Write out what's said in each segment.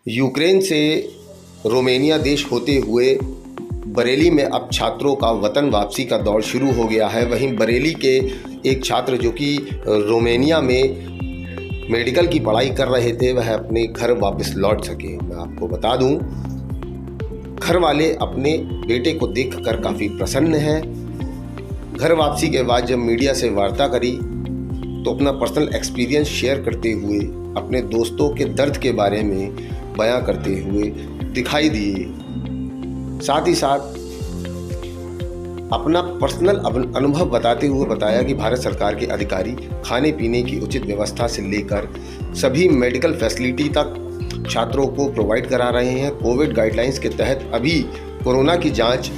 Ukraine से Romania देश होते हुए बरेली में अब छात्रों का वतन वापसी का दौर शुरू हो गया है। वहीं बरेली के एक छात्र जो कि रोमानिया में मेडिकल की पढ़ाई कर रहे थे, वह अपने घर वापस लौट सके। मैं आपको बता दूं, घर वाले अपने बेटे को देखकर काफ़ी प्रसन्न हैं। घर वापसी के बाद जब मीडिया से वार्ता करी तो अपना पर्सनल एक्सपीरियंस शेयर करते हुए, अपने दोस्तों के दर्द के बारे में बयां करते हुए दिखाई दिए। साथ ही साथ अपना पर्सनल अनुभव बताते हुए बताया कि भारत सरकार के अधिकारी खाने पीने की उचित व्यवस्था से लेकर सभी मेडिकल फैसिलिटी तक छात्रों को प्रोवाइड करा रहे हैं। कोविड गाइडलाइंस के तहत अभी कोरोना की जांच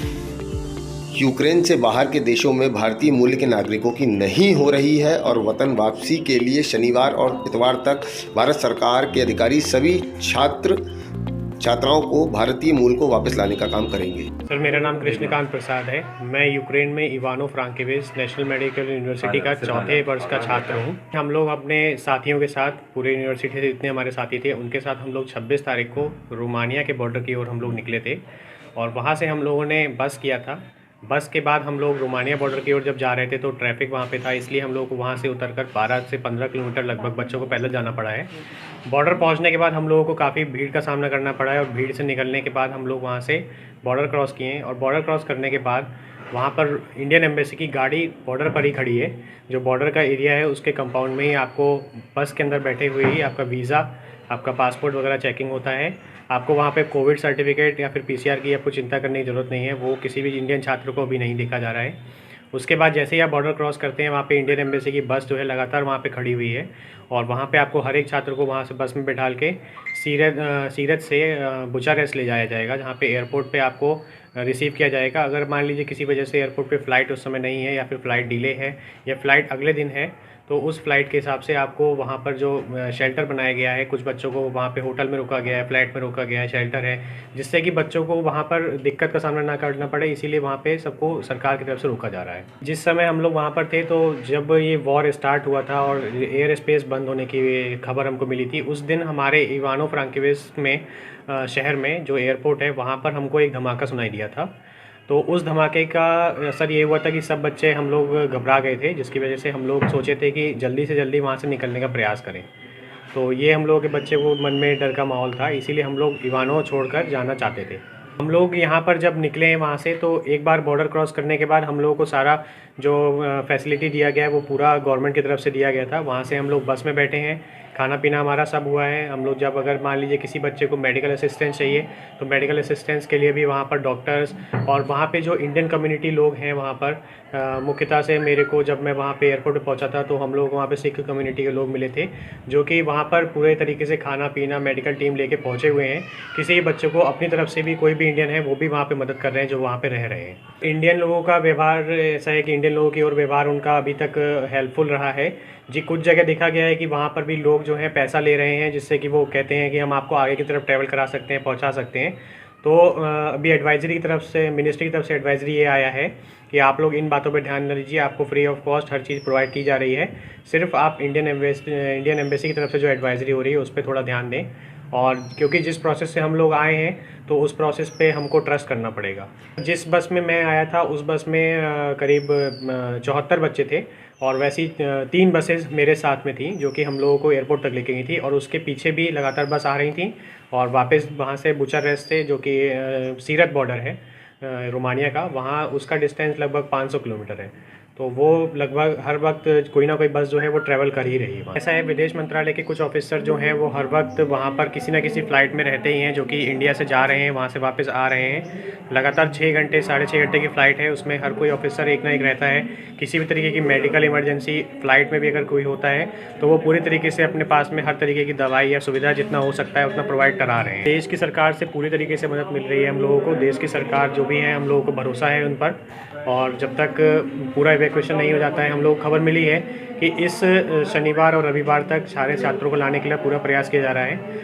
यूक्रेन से बाहर के देशों में भारतीय मूल के नागरिकों की नहीं हो रही है और वतन वापसी के लिए शनिवार और इतवार तक भारत सरकार के अधिकारी सभी छात्राओं को भारतीय मूल को वापस लाने का काम करेंगे। सर, मेरा नाम कृष्णकांत प्रसाद है। मैं यूक्रेन में इवानो फ्रांकेविच नेशनल मेडिकल यूनिवर्सिटी का चौथे वर्ष का छात्र हूँ। हम लोग अपने साथियों के साथ, पूरे यूनिवर्सिटी से जितने हमारे साथी थे उनके साथ हम लोग 26 तारीख को रोमानिया के बॉर्डर की ओर हम लोग निकले थे और वहाँ से हम लोगों ने बस किया था। बस के बाद हम लोग रोमानिया बॉर्डर की ओर जब जा रहे थे तो ट्रैफिक वहाँ पे था, इसलिए हम लोग को वहाँ से उतरकर 12 से 15 किलोमीटर लगभग बच्चों को पैदल जाना पड़ा है। बॉर्डर पहुँचने के बाद हम लोगों को काफ़ी भीड़ का सामना करना पड़ा है और भीड़ से निकलने के बाद हम लोग वहाँ से बॉर्डर क्रॉस किए और बॉर्डर क्रॉस करने के बाद वहाँ पर इंडियन एम्बेसी की गाड़ी बॉर्डर पर ही खड़ी है। जो बॉर्डर का एरिया है उसके कंपाउंड में ही आपको बस के अंदर बैठे हुए ही आपका वीज़ा, आपका पासपोर्ट वगैरह चेकिंग होता है। आपको वहाँ पे कोविड सर्टिफिकेट या फिर पीसीआर की आपको चिंता करने की ज़रूरत नहीं है, वो किसी भी इंडियन छात्र को अभी नहीं देखा जा रहा है। उसके बाद जैसे ही आप बॉर्डर क्रॉस करते हैं, वहाँ पे इंडियन एम्बेसी की बस जो है लगातार वहाँ पे खड़ी हुई है और वहाँ पे आपको हर एक छात्र को वहाँ से बस में बैठाल के सीरत से बुचारेस्ट ले जाया जाएगा, जहाँ पे एयरपोर्ट पे आपको रिसीव किया जाएगा। अगर मान लीजिए किसी वजह से एयरपोर्ट पे फ़्लाइट उस समय नहीं है या फिर फ़्लाइट डिले है या फ़्लाइट अगले दिन है, तो उस फ्लाइट के हिसाब से आपको वहाँ पर जो शेल्टर बनाया गया है, कुछ बच्चों को वहाँ पे होटल में रोका गया है, फ्लैट में रोका गया है, शेल्टर है, जिससे कि बच्चों को वहाँ पर दिक्कत का सामना ना करना पड़े, इसीलिए वहाँ पे सबको सरकार की तरफ से रोका जा रहा है। जिस समय हम लोग वहाँ पर थे तो जब ये वॉर स्टार्ट हुआ था और एयर स्पेस बंद होने की खबर हमको मिली थी, उस दिन हमारे इवानो फ्रांकेविच में शहर में जो एयरपोर्ट है वहाँ पर हमको एक धमाका सुनाई दिया था। तो उस धमाके का असर ये हुआ था कि सब बच्चे हम लोग घबरा गए थे, जिसकी वजह से हम लोग सोचे थे कि जल्दी से जल्दी वहाँ से निकलने का प्रयास करें। तो ये हम लोगों के बच्चे को मन में डर का माहौल था, इसीलिए हम लोग इवानो छोड़कर जाना चाहते थे। हम लोग यहाँ पर जब निकले हैं वहाँ से, तो एक बार बॉर्डर क्रॉस करने के बाद हम लोगों को सारा जो फैसिलिटी दिया गया है वो पूरा गवर्नमेंट की तरफ से दिया गया था। वहाँ से हम लोग बस में बैठे हैं, खाना पीना हमारा सब हुआ है। हम लोग जब अगर मान लीजिए किसी बच्चे को मेडिकल असिस्टेंस चाहिए तो मेडिकल असिस्टेंस के लिए भी वहाँ पर डॉक्टर्स और वहाँ पे जो इंडियन कम्युनिटी लोग हैं वहाँ पर मुख्यतः से मेरे को जब मैं वहाँ पे एयरपोर्ट पे पहुँचा था तो हम लोग वहाँ पे सिख कम्युनिटी के लोग मिले थे, जो कि वहाँ पर पूरे तरीके से खाना पीना मेडिकल टीम लेके पहुँचे हुए हैं। किसी भी बच्चे को अपनी तरफ से भी कोई भी इंडियन है वो भी वहाँ पे मदद कर रहे हैं जो वहाँ पे रह रहे हैं। इंडियन लोगों का व्यवहार ऐसा है कि इंडियन लोगों की ओर व्यवहार उनका अभी तक हेल्पफुल रहा है जी। कुछ जगह देखा गया है कि वहाँ पर भी लोग जो हैं पैसा ले रहे हैं, जिससे कि वो कहते हैं कि हम आपको आगे की तरफ ट्रैवल करा सकते हैं, पहुँचा सकते हैं। तो अभी एडवाइज़री की तरफ से, मिनिस्ट्री की तरफ से एडवाइज़री ये आया है कि आप लोग इन बातों पर ध्यान न दीजिए, आपको free of cost her cheese provide की जा रही है। सिर्फ आप इंडियन एम्बेसी की तरफ से जो एडवाइज़री हो रही है उस पर थोड़ा ध्यान दें। और क्योंकि जिस प्रोसेस से हम लोग आए हैं तो उस प्रोसेस पे हमको ट्रस्ट करना पड़ेगा। जिस बस में मैं आया था उस बस में करीब 74 बच्चे थे और वैसी 3 बसेस मेरे साथ में थी जो कि हम लोगों को एयरपोर्ट तक लेके गई थी और उसके पीछे भी लगातार बस आ रही थी। और वापस वहाँ से बुचारेस्ट से, जो कि सीरत बॉर्डर है रोमानिया का, वहाँ उसका डिस्टेंस लगभग 500 किलोमीटर है। तो वो लगभग हर वक्त कोई ना कोई बस जो है वो ट्रैवल कर ही रही है। ऐसा है, विदेश मंत्रालय के कुछ ऑफिसर जो हैं वो हर वक्त वहाँ पर किसी ना किसी फ़्लाइट में रहते ही हैं, जो कि इंडिया से जा रहे हैं वहाँ से वापस आ रहे हैं। लगातार 6 घंटे 6.5 घंटे की फ़्लाइट है, उसमें हर कोई ऑफिसर एक ना एक रहता है। किसी भी तरीके की मेडिकल इमरजेंसी फ़्लाइट में भी अगर कोई होता है तो वो पूरी तरीके से अपने पास में हर तरीके की दवाई या सुविधा जितना हो सकता है उतना प्रोवाइड करा रहे हैं। देश की सरकार से पूरी तरीके से मदद मिल रही है हम लोगों को। देश की सरकार जो भी है, हम लोगों को भरोसा है उन पर, और जब तक पूरा इवैक्यूएशन नहीं हो जाता है, हम लोग को खबर मिली है कि इस शनिवार और रविवार तक सारे छात्रों को लाने के लिए पूरा प्रयास किया जा रहा है।